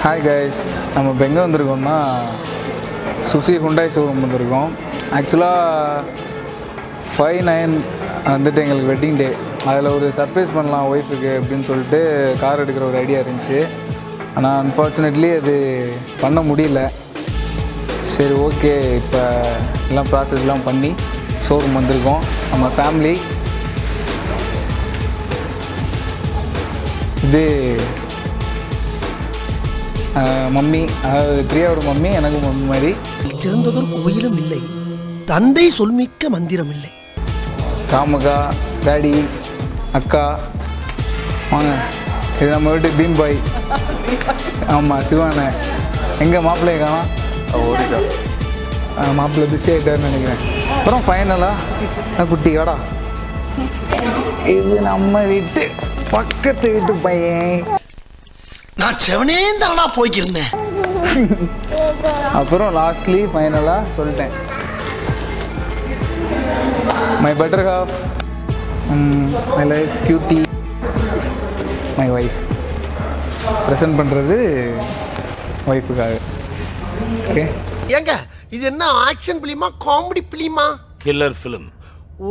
Hi guys, நம்ம இப்போ எங்கே வந்திருக்கோம்னா சுசி ஹுண்டாய் ஷோரூம் வந்திருக்கோம். ஆக்சுவலாக 5/9 வந்துட்டு எங்களுக்கு வெட்டிங் டே. அதில் ஒரு சர்ப்ரைஸ் பண்ணலாம் ஒய்ஃபுக்கு அப்படின்னு சொல்லிட்டு கார் எடுக்கிற ஒரு ஐடியா இருந்துச்சு. ஆனால் அன்ஃபார்ச்சுனேட்லி அது பண்ண முடியல. சரி, ஓகே, இப்போ எல்லாம் ப்ராசஸ்லாம் பண்ணி ஷோரூம் வந்திருக்கோம். நம்ம ஃபேமிலி இது மம்மி, அதாவது பிரியாவோட மம்மி, எனக்கு மம்மி மாதிரி. திறந்ததொரு கோயிலும் இல்லை, தந்தை சொல்மிக்க மந்திரம் இல்லை. ராமகா, டாடி, அக்கா, வாங்க. இது நம்ம வீட்டு பீம் பாய். ஆமாம், சிவானே. எங்கே மாப்பிள்ளையை காணோம்? ஓடிட்டா. மாப்பிள்ளை பிஸி ஆகிட்டாருன்னு நினைக்கிறேன். அப்புறம் ஃபைனலாக குட்டி வாடா. இது நம்ம வீட்டு பக்கத்து வீட்டு பையன். நான் செவனே தானா போய்க்கிருந்தேன். அப்புறம் லாஸ்ட்லி ஃபைனலாக சொல்லிட்டேன், my better half, my life cutie, my wife. Present பண்ணுறது ஒய்ஃபுக்காக. ஓகே, ஏங்க இது என்ன ஆக்ஷன் பிலிமா காமெடி பிலிமா? Killer film.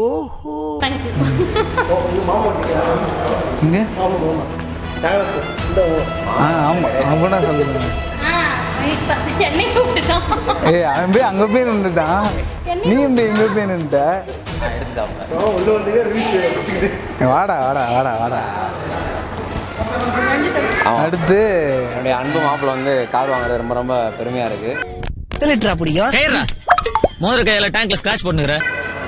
ஓஹோ, இங்கே ஆமாம், அப்படின்னா சொல்லுங்க. அவன் போய் அங்கே போய் நின்றுட்டான், நீ இங்கே போய் நின்றுட்ட. வாடா வாடா வாடா வாடா. அடுத்து என்னுடைய அன்பு மாப்பிள்ள வந்து கார் வாங்குறது ரொம்ப ரொம்ப பெருமையா இருக்கு. லிட்டரா பிடிக்கும். மோதிர கையில டேங்க்ல ஸ்கிராட்ச் பண்ணுற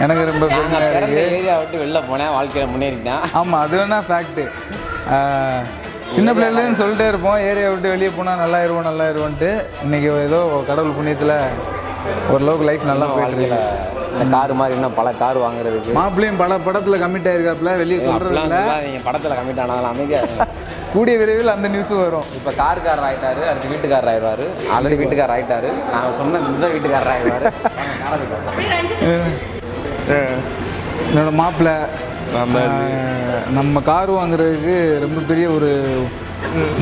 எனக்கு ரொம்ப பெருமையாக இருக்கு. ஏரியா விட்டு வெளில போனேன், வாழ்க்கையில முன்னேறிட்டேன். ஆமாம், அது வேணா ஃபேக்ட்டு. சின்ன பிள்ளைலேருந்து சொல்லிட்டே இருப்போம், ஏரியா விட்டு வெளியே போனால் நல்லாயிருவோன்ட்டு. இன்றைக்கி ஏதோ கடவுள் புண்ணியத்தில் ஓரளவுக்கு லைஃப் நல்லா போயிட்டு. இந்த கார் மாதிரி இன்னும் பல கார் வாங்குறதுக்கு மாப்பிள்ளையும் பல படத்தில் கமிட் ஆகிருக்காப்புல, வெளியே சொல்கிறதில்ல. நீங்கள் படத்தில் கமிட் ஆனாலும் அமைதியாக கூடிய விரைவில் அந்த நியூஸும் வரும். இப்போ கார்காரர் ஆகிட்டாரு, அடுத்து வீட்டுக்காரர் ஆயிடுவார். ஆல்ரெடி வீட்டுக்காரர் ஆகிட்டாரு, நான் சொன்ன இந்த வீட்டுக்காரர் ஆகிடுவார். என்னோட மாப்பிள்ளை நம்ம கார் வாங்குறதுக்கு ரொம்ப பெரிய ஒரு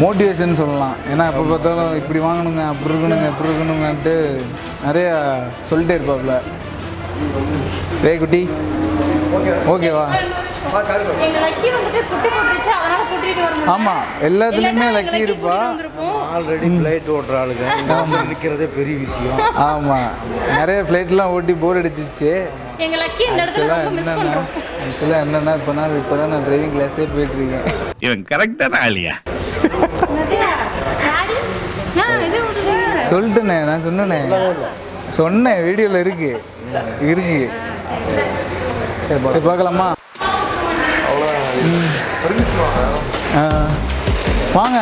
மோட்டிவேஷன் சொல்லலாம். ஏன்னா எப்போ பார்த்தாலும் இப்படி வாங்கணுங்க, அப்படி இருக்கணுங்கன்ட்டு நிறையா சொல்லிட்டே இருப்பாப்புல. குட்டி ஓகேவா? ஆமாம், எல்லாத்துலேயுமே லக்கி இருப்பா. ஆல்ரெடி ஃப்ளைட் ஓட்டுற ஆளுங்க நிற்கிறதே பெரிய விஷயம். ஆமாம், நிறைய ஃப்ளைட்லாம் ஓட்டி போர் அடிச்சிச்சு. ஆக்சுவலாக என்னன்னா இப்போ தான் நான் டிரைவிங் கிளாஸே போயிட்டுருக்கேன். இவன் கரெக்டான ஆளியா? சொல்லிட்டேனே, நான் சொன்னேன் வீடியோவில் இருக்கு. சரி, பார்க்கலாமா? வாங்க.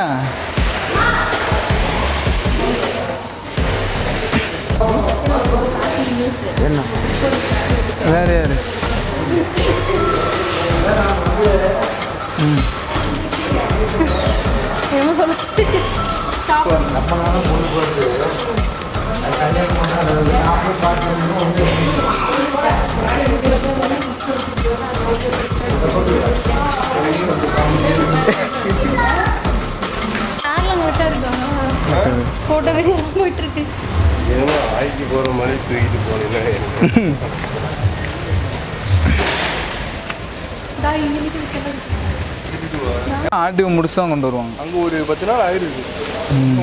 என்ன வேறு யாரு? போட்டோ வீடியோ போயிட்டு இருக்கு. ஆய்ச்சி போகிற மாதிரி தூக்கிட்டு போனீங்கன்னா ஆட்டுக்கு முடிச்சு தான் கொண்டு வருவாங்க. அங்கே ஒரு 10 நாள் ஆயிருக்கு,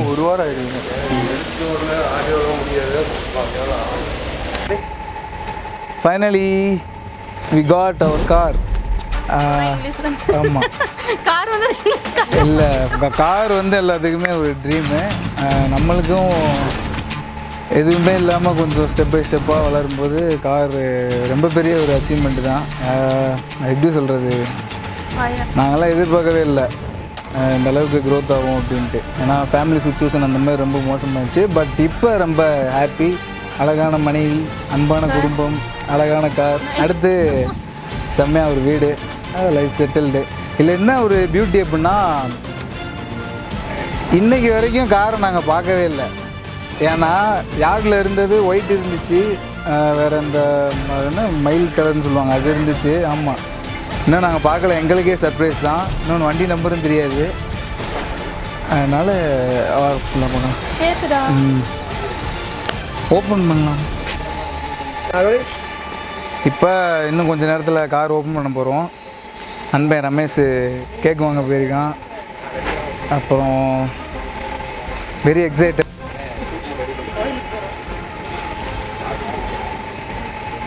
ஒரு வாரம் ஆயிருக்கு. Finally we got our car. ஆமாம், இல்லை, கார் வந்து எல்லாத்துக்குமே ஒரு ட்ரீமு. நம்மளுக்கும் எதுவுமே இல்லாமல் கொஞ்சம் ஸ்டெப் பை ஸ்டெப்பாக வளரும்போது கார் ரொம்ப பெரிய ஒரு அச்சீவ்மெண்ட்டு தான். எப்படி சொல்கிறது, நாங்கள்லாம் எதிர்பார்க்கவே இல்லை இந்த அளவுக்கு க்ரோத் ஆகும் அப்படின்ட்டு. ஏன்னா ஃபேமிலி சுச்சுவேஷன் அந்த மாதிரி ரொம்ப மோசமாகிடுச்சு. பட் இப்போ ரொம்ப ஹாப்பி. அழகான மனைவி, அன்பான குடும்பம், அழகான கார், அடுத்து செம்மையாக ஒரு வீடு, லைஃப் செட்டில்டு. இதில் என்ன ஒரு பியூட்டி அப்படின்னா, இன்றைக்கி வரைக்கும் காரை நாங்கள் பார்க்கவே இல்லை. ஏன்னா யார்டில் இருந்தது ஒயிட் இருந்துச்சு, வேறு இந்த என்ன மயில் கலர்னு சொல்லுவாங்க, அது இருந்துச்சு. ஆமாம், இன்னும் நாங்கள் பார்க்கல, எங்களுக்கே சர்ப்ரைஸ் தான். இன்னொன்று வண்டி நம்பரும் தெரியாது. அதனால் ஃபுல்லாக போகலாம். கேக்குதா? ஓப்பன் பண்ணலாம். இப்போ இன்னும் கொஞ்சம் நேரத்தில் கார் ஓப்பன் பண்ண போகிறோம். அன்பன் ரமேஷ் கேக் வாங்க போயிருக்கான். அப்புறம் வெரி எக்ஸைட்டட்.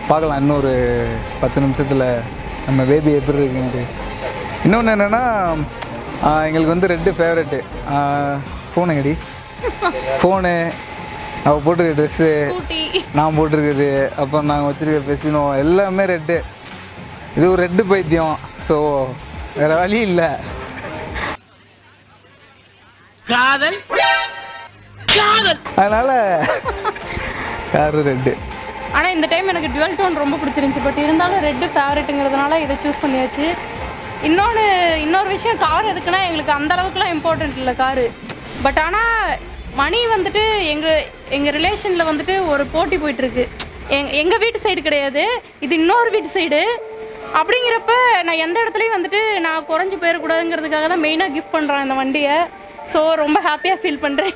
பார்க்கலாம் இன்னொரு 10 நிமிஷத்தில் நம்ம பேபி எப்படி இருக்குன்ட்டு. இன்னொன்று என்னென்னா எங்களுக்கு வந்து ரெட்டு ஃபேவரெட்டு. ஃபோனு எங்கடி? ஃபோனு, அவள் போட்டிருக்க ட்ரெஸ்ஸு, நான் போட்டிருக்குது, அப்புறம் நாங்கள் வச்சுருக்க பெசினோ எல்லாமே ரெட்டு. இது ஒரு ரெட்டு பைத்தியம். ஸோ வேறு வழி இல்லை. காதல் காதல் அதனால் காரு ரெட்டு. ஆனால் இந்த டைம் எனக்கு டுவெல் டோன் ரொம்ப பிடிச்சிருந்துச்சி. பட் இருந்தாலும் ரெட்டு ஃபேவரெட்டுங்கிறதுனால இதை சூஸ் பண்ணியாச்சு. இன்னொரு விஷயம், கார் எதுக்குன்னா எங்களுக்கு அந்த அளவுக்குலாம் இம்பார்ட்டன்ட் இல்லை காரு. பட் ஆனால் மணி வந்துட்டு எங்கள் ரிலேஷனில் வந்துட்டு ஒரு போட்டி போயிட்டுருக்கு. எங்கள் வீட்டு சைடு கிடையாது, இது இன்னொரு வீட்டு சைடு. அப்படிங்கிறப்ப நான் எந்த இடத்துலையும் வந்துட்டு நான் குறைஞ்சி போயிடக்கூடாதுங்கிறதுக்காக தான் மெயினாக கிஃப்ட் பண்ணுறேன் இந்த வண்டியை. ஸோ ரொம்ப ஹாப்பியாக ஃபீல் பண்ணுறேன்.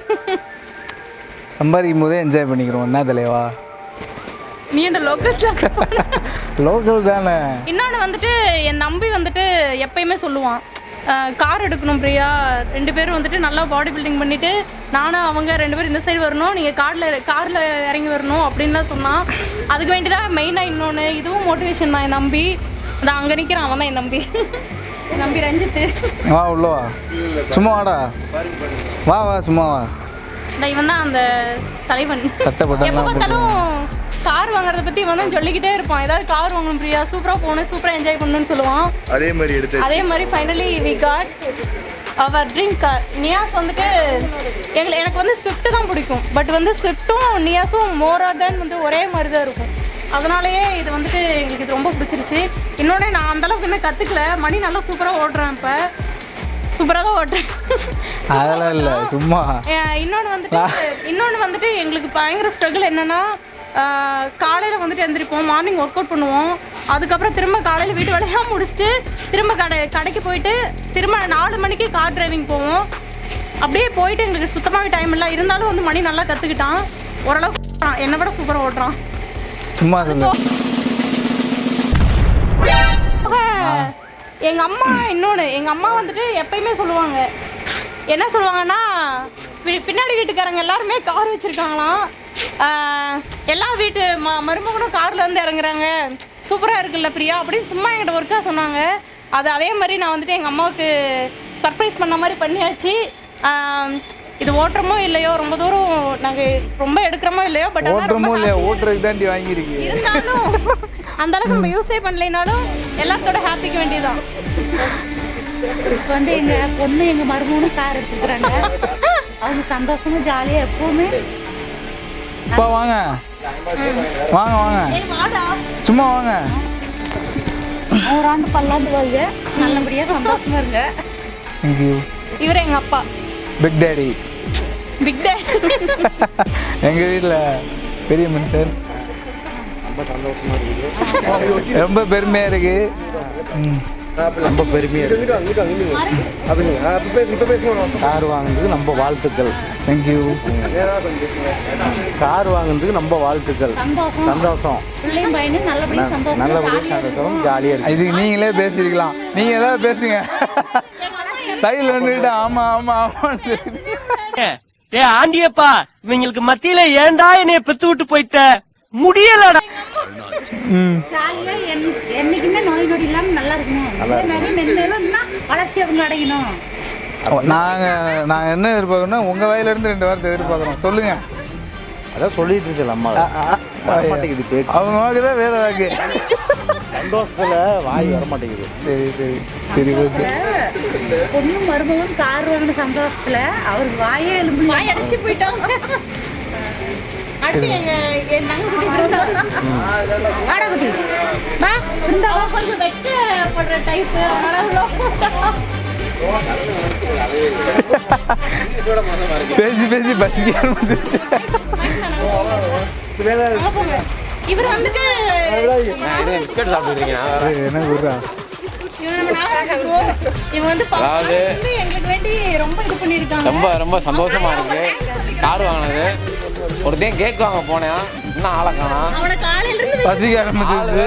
சம்பாதிக்கும் போதே என்ஜாய் பண்ணிக்கிறோம். என்ன தலைவா நீ என்ன லோக்கல் தானே. இன்னொன்று வந்துட்டு என் தம்பி வந்துட்டு எப்பயுமே சொல்லுவான், கார் எடுக்கணும் பிரியா, 2 பேரும் வந்துட்டு நல்லா பாடி பில்டிங் பண்ணிவிட்டு நானும் அவங்க 2 பேரும் இந்த சைடு வரணும், நீங்கள் காரில் இறங்கி வரணும் அப்படின்லாம் சொன்னான். அதுக்கு வேண்டி தான் மெயினாக இன்னொன்று இதுவும் மோட்டிவேஷன் தான். என் நம்பி அதான் அங்கே நிற்கிறான், அவன் தான் என் நம்பி ரஞ்சித்து. வா உள்ள வா, சும்மா வாடா, வா வா சும்மா வா. இவன் தான் அந்த தலைவன். சட்டப்பட்ட எப்போ பார்த்தாலும் கார் வாங்குறத பற்றி இவன் தான் சொல்லிக்கிட்டே இருப்பான். ஏதாவது கார் வாங்கணும் பிரியா, சூப்பராக போகணும், சூப்பராக என்ஜாய் பண்ணணும்னு சொல்லுவான். அதே மாதிரி finally we got our dream car. Niyas வந்துட்டு எனக்கு வந்து ஸ்விஃப்ட் தான் பிடிக்கும். பட் வந்து ஸ்விஃப்ட்டும் நியாஸும் மோரார் தேன் வந்து ஒரே மாதிரி தான் இருக்கும். அதனாலேயே இது வந்துட்டு எங்களுக்கு இது ரொம்ப பிடிச்சிருச்சு. இன்னொன்று நான் அந்தளவுக்கு இன்னும் கற்றுக்கல. மணி நல்லா சூப்பராக ஓட்டுறேன். இப்போ சூப்பராக தான் ஓட்டுறேன். அதெல்லாம் இல்லை சும்மா. இன்னொன்று வந்துட்டு எங்களுக்கு பயங்கர ஸ்ட்ரகிள் என்னென்னா, காலையில் வந்துட்டு எழுந்திரிப்போம், மார்னிங் ஒர்க் அவுட் பண்ணுவோம், அதுக்கப்புறம் திரும்ப காலையில் வீட்டு வேலையாக முடிச்சுட்டு திரும்ப கடைக்கு போயிட்டு திரும்ப 4 மணிக்கு கார் டிரைவிங் போவோம். அப்படியே போயிட்டு எங்களுக்கு சுத்தமாகவே டைம் இல்லை. இருந்தாலும் வந்து மணி நல்லா கற்றுக்கிட்டான், ஓரளவுக்கு என்னை விட சூப்பராக ஓட்டுறான். சும்மா சொல்லு. எங்கள் அம்மா வந்துட்டு எப்பயுமே சொல்லுவாங்க, என்ன சொல்லுவாங்கன்னா, பின்னாடி வீட்டுக்காரங்க எல்லாருமே கார் வச்சுருக்காங்களாம், எல்லா வீட்டு மருமகனும் காரில் வந்து இறங்குறாங்க, சூப்பராக இருக்குல்ல பிரியா அப்படின்னு சும்மா என்கிட்ட ஒர்க்காக சொன்னாங்க. அதே மாதிரி நான் வந்துட்டு எங்கள் அம்மாவுக்கு சர்ப்ரைஸ் பண்ண மாதிரி பண்ணியாச்சு. இது ஓட்டுறமோ இல்லையோ, ரொம்ப தூரம் நாங்கள் ரொம்ப எடுக்கிறோமோ இல்லையோ, பட் ஓட்டுறமோ இல்லையா, ஓட்டுறதுக்கு தாண்டி வாங்கியிருக்கு. இருந்தாலும் அந்த அளவுக்கு நம்ம யூஸே பண்ணலைனாலும் எல்லாத்தோட ஹாப்பிக்கு வேண்டியதான். இப்போ வந்து எங்கள் பொண்ணு எங்கள் மருமகனும் கார் எடுத்துக்கிறாங்க. அவங்க சந்தோஷமா ஜாலியாக எப்பவுமே. அப்பா வாங்க வாங்க வாங்க, சும்மா வாங்க. ஒரு ஆண்டு பல்லாண்டு வாங்க, நல்லபடியாக சந்தோஷமா இருங்க. தேங்க்யூ. இவர் எங்கள் அப்பா, பிக் டேடி. எங்கள் வீட்டில் பெரிய மனுஷன். ரொம்ப பெருமையாக இருக்கு. ரொம்ப பெருமையாக இருக்கு. கார் வாங்கினதுக்கு நம்ம வாழ்த்துக்கள். தேங்க்யூ. கார் வாங்கினதுக்கு நம்ம வாழ்த்துக்கள். சந்தோஷம். பிள்ளையும் பையனும் நல்லபடியாக சந்தோஷம் ஜாலியாக இருக்கு. இதுக்கு நீங்களே பேசியிருக்கலாம். நீங்கள் ஏதாவது பேசுங்க. சைடில் வந்துட்டு ஆமாம் ஆமாம் ஆமான்னு. ஏ ஆண்டியப்பா, இவங்களுக்கு மத்தியில ஏன்டா என்னைய பெத்து விட்டு போயிட்ட, முடியலடா. ஜாலியா என்னைக்குமே நோய் நொடி இல்லாம நல்லா இருக்கணும். அதே மாதிரி மென்மேலும் வளர்ச்சி அவங்க அடையணும். நாங்கள் என்ன எதிர்பார்க்கணும்னா உங்கள் வாயிலிருந்து 2 வார்த்தை எதிர்பார்க்குறோம். சொல்லுங்க. அதான் சொல்லிட்டு இருக்கு அம்மா. வரமாட்டேங்குது பேச்சு. அவங்க வாக்குதான் வேற வாக்கு. சந்தோஷத்துல வாய் வரமாட்டேங்குது. சரி சரி சரி ஓகே. பொண்ணும் மருமகனும் கார் வாங்கின சந்தோஷத்துல அவருக்கு வாயே எலும்பு வாய் அடிச்சு போயிட்டாங்க. அடுத்து என் தங்கக்குட்டி கொஞ்சம் வெட்கப்படுற டைப்பு, பேசி பேசி பசிக்க ஆரம்பிச்சிருச்சு. இவர் வந்துட்டு பிஸ்கட் சாப்பிட்டுருக்கீங்க. என்ன குடுறா இவங்க வந்து அதாவது எங்களுக்கு வேண்டி ரொம்ப இது பண்ணிருக்காங்க. ரொம்ப ரொம்ப சந்தோஷமா இருக்கு. கார் வாங்கினது ஒருத்தையும் கேக் வாங்க போனேன், இன்னும் ஆளை காணோம். அவனை காலையில இருந்து பசிக்க ஆரம்பிச்சிருச்சு.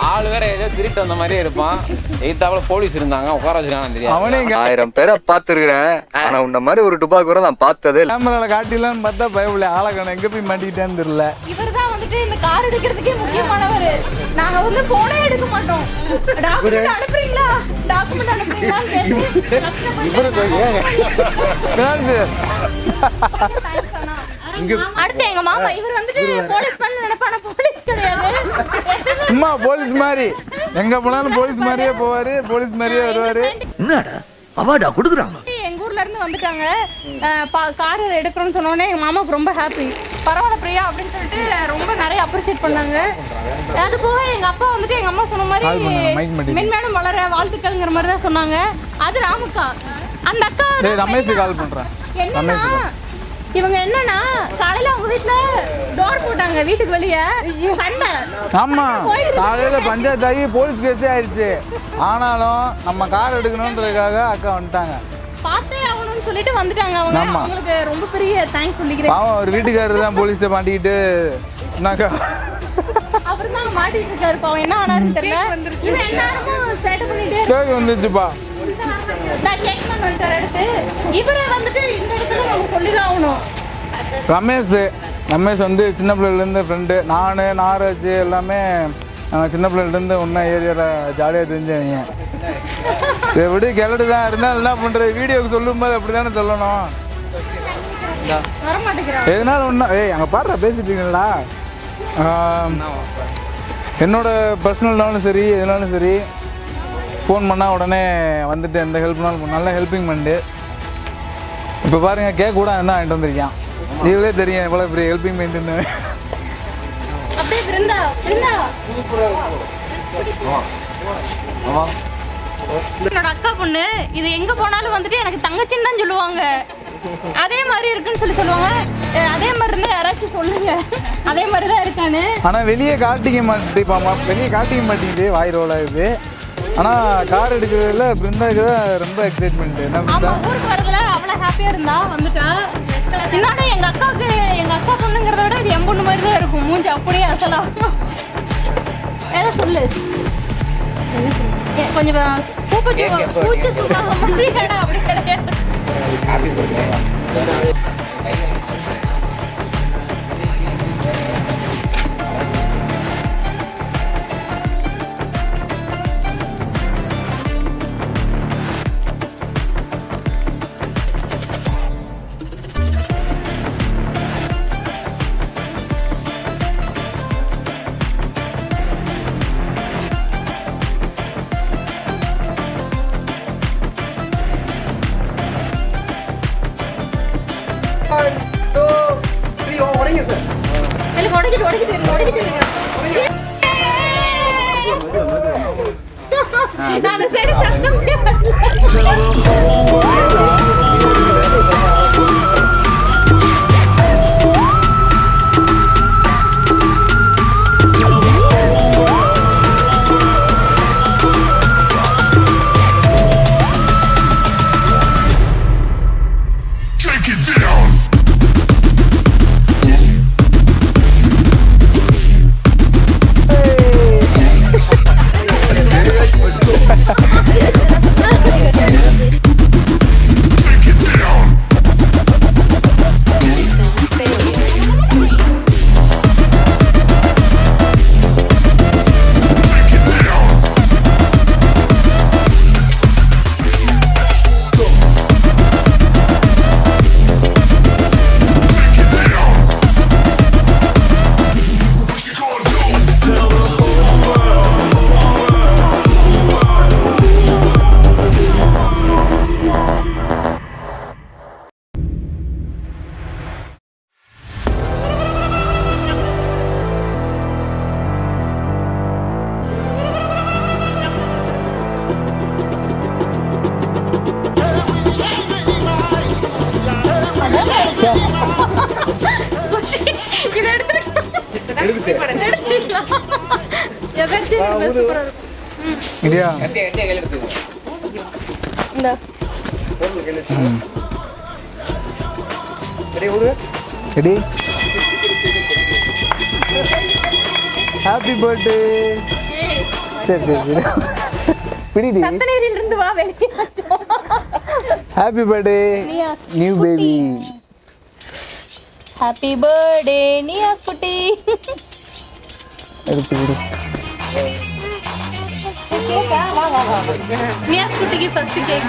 ஆள் வேற ஏதோ திருட்டு வந்த மாதிரியே இருப்பான். எய்த்தாப்புல போலீஸ் இருந்தாங்க, உட்கார வச்சிருக்காங்க தெரியாது. அவனே 1000 பேரை பார்த்துருக்கிறேன். ஆனா உன்ன மாதிரி ஒரு டுபாக்கு கூட நான் பார்த்ததே இல்லை. கேமரால காட்டிடலான்னு பார்த்தா பயப்படல, ஆளக்கான எங்க போய் மாட்டிக்கிட்டேன்னு தெரியல. இவர்தான் வந்துட்டு இந்த கார் எடுக்கிறதுக்கே முக்கியமானவர். நாங்க வந்து போனே எடுக்க மாட்டோம். டாக்குமெண்ட் அனுப்புறீங்களா, டாக்குமெண்ட் அனுப்புறீங்களான்னு கேட்டு அடுத்து எங்க மாமா இவர் வந்துட்டு போலீஸ் பண்ண நினைப்பான, போலீஸ் கிடையாது. சும்மா போலீஸ் மாதிரி எங்க போனாலும் போலீஸ் மாதிரியே போவாரு, போலீஸ் மாதிரியே வருவாரு. என்னடா அவார்டா கொடுக்குறாங்க. எங்க ஊர்ல இருந்து வந்துட்டாங்க, கார் எடுக்கிறோம்னு சொன்னோடனே எங்க மாமாவுக்கு ரொம்ப ஹாப்பி. பரவாயில்ல பிரியா அப்படின்னு சொல்லிட்டு ரொம்ப நிறைய அப்ரிஷியேட் பண்ணாங்க. அது போக எங்க அப்பா வந்துட்டு எங்க அம்மா சொன்ன மாதிரி மென்மேலும் வளர வாழ்த்துக்கள்ங்கிற மாதிரி தான் சொன்னாங்க. அது ராமுக்கா அந்த அக்கா ரமேஷ் கால் பண்றேன். என்னன்னா இவங்க என்னன்னா காலையில அவங்க வீட்டுல டோர் போட்டாங்க, வீட்டுக்கு வெளியே சண்டை. ஆமா, காலையில பஞ்சாயத்து ஆகி போலீஸ் கேஸே ஆயிடுச்சு. ஆனாலும் நம்ம கார் எடுக்கணும்ன்றதுக்காக அக்கா வந்துட்டாங்க. பார்த்தே ஆகணும்னு சொல்லிட்டு வந்துட்டாங்க அவங்க. அவங்களுக்கு ரொம்ப பெரிய தேங்க்ஸ் சொல்லிக்கிறேன். பாவம் ஒரு வீட்டுக்காரர் தான் போலீஸ்ட்ட மாட்டிக்கிட்டு அவர் தான் மாட்டிட்டு இருக்காரு. பாவம் என்ன ஆனாருன்னு தெரியல. இவன் எல்லாரும் சேட்டை பண்ணிட்டே கேக் வந்துச்சுப்பா. நான் கேக் பண்ணிட்டாரு அடுத்து. இவரே வந்துட்டு இந்த இடத்துல நம்ம சொல்லிதான் ஆகணும். ரமேஷ் வந்து சின்ன பிள்ளைலேருந்து ஃப்ரெண்டு. நான் நாராஜ் எல்லாமே சின்ன பிள்ளைலேருந்து ஒன்றா ஏரியாவில் ஜாலியாக தெரிஞ்சவங்க. சரி விடு, கிளடு தான் இருந்தாலும் என்ன பண்ணுறது, வீடியோக்கு சொல்லும்போது அப்படி தானே சொல்லணும். எதனால ஒன்றா அங்கே பாடுற பேசிட்டு இருக்கீங்களா, என்னோட பர்சனல்னாலும் சரி எதுனாலும் சரி ஃபோன் பண்ணால் உடனே வந்துட்டு எந்த ஹெல்ப்னாலும் நல்ல ஹெல்ப்பிங் பண்ணிட்டு. இப்போ பாருங்கள் கேக் கூட என்ன வாங்கிட்டு வந்திருக்கான். இதுவே தெரியும் எவ்வளோ பெரிய ஹெல்ப்பிங் பண்ணிட்டுன்னு. என்னோட அக்கா பொண்ணு இது எங்க போனாலும் வந்துட்டு எனக்கு தங்கச்சின்னு தான் சொல்லுவாங்க. அதே மாதிரி இருக்குன்னு சொல்லுவாங்க. அதே மாதிரி இருந்தா யாராச்சும் சொல்லுங்க, அதே மாதிரி தான் இருக்கானு. ஆனால் வெளியே காட்டிக்க மாட்டேப்பாமா, வெளியே காட்டிக்க மாட்டேங்குது, வாய் ரோல் ஆகுது. ஆனால் கார் எடுக்கிறதுல பிருந்தாக்கு தான் ரொம்ப எக்ஸைட்மெண்ட். ஆமா, ஊருக்கு வரதுல அவ்வளோ ஹாப்பியா இருந்தா வந்துட்டா. இன்னொன்று எங்க அக்கா பொண்ணுங்கிறத விட இது என் பொண்ணு மாதிரி தான் இருக்கும். மூஞ்சி அப்படியே அசலாம். ஏதோ சொல்லு கொஞ்சம் பூச்சி சும்மாக மாதிரி அப்படி கிடையாது. நான் சரி சத்தம் இல்லையா? கட்டியா கையில் எடுத்துக்கோ. இந்த ரெடி? Happy birthday. சரி சரி சரி பிடிடி. சத்தனேரியில இருந்து வா வெளியே. Happy birthday new baby. Happy birthday Niyas குட்டி. எடுத்து விடு. நியாஸ் குட்டிக்கு ஃபர்ஸ்ட் கேக்.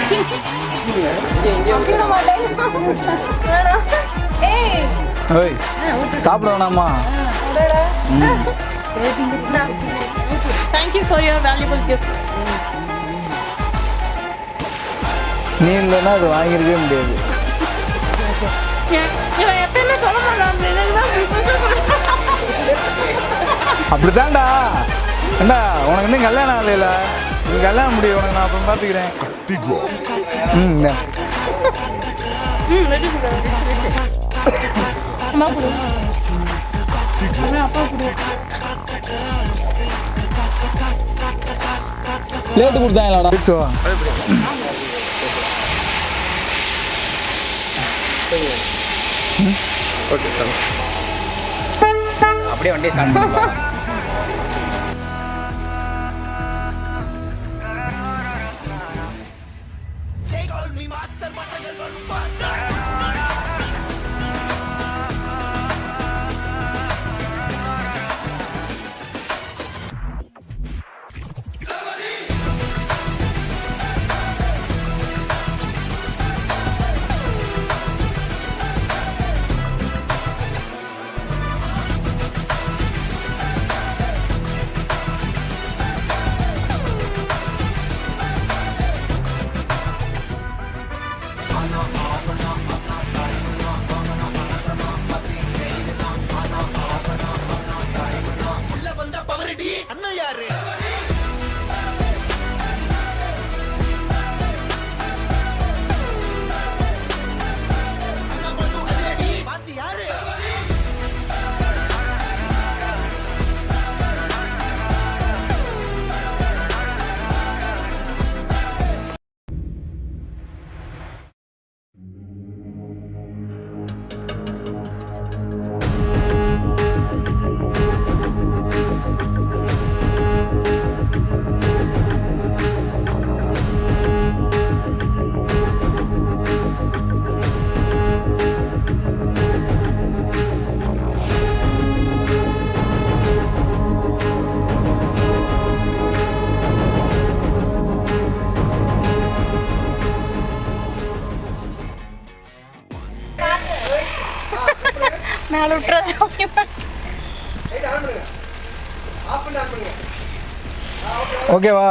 ஓய் சாப்பிட வேணாமா? Thank you for your valuable gift. நீ இல்லைன்னா அது வாங்கியிருக்கவே முடியாது. இவன் எப்பயுமே சொல்ல மாட்டான். அப்படித்தான்டா. ஏண்டா உனக்கு இன்னும் கல்யாணம் ஆகலையில? நீ கல்யாணம் முடியும், உனக்கு நான் அப்புறம் பார்த்துக்கிறேன். இந்தா. அம்மா கொடு. அப்பா கொடு. பிளேட்டு கொடுத்தாங்களாடா? அப்படியே வண்டியை ஸ்டார்ட் பண்ணலாம். மேல விட்டுறது. ஓகேவா?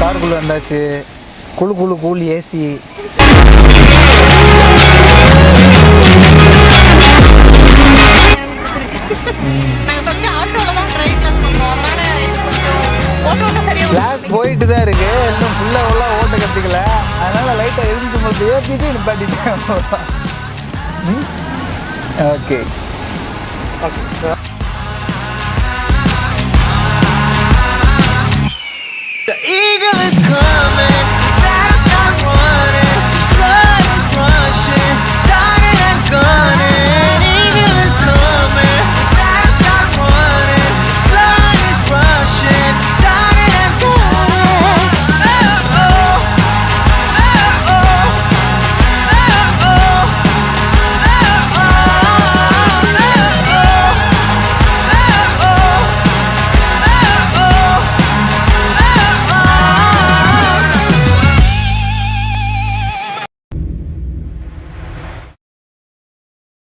காருக்குள்ள வந்தாச்சு. குழு குழு கூல் ஏசி. கிளாஸ் போயிட்டு தான் இருக்கு, இன்னும் ஃபுல்லாக ஓட்ட கற்றுக்கல. அதனால லைட்டாக எழுதி உங்களுக்கு ஏற்றிட்டு நிப்பாட்டிட்டேன். ஓகே.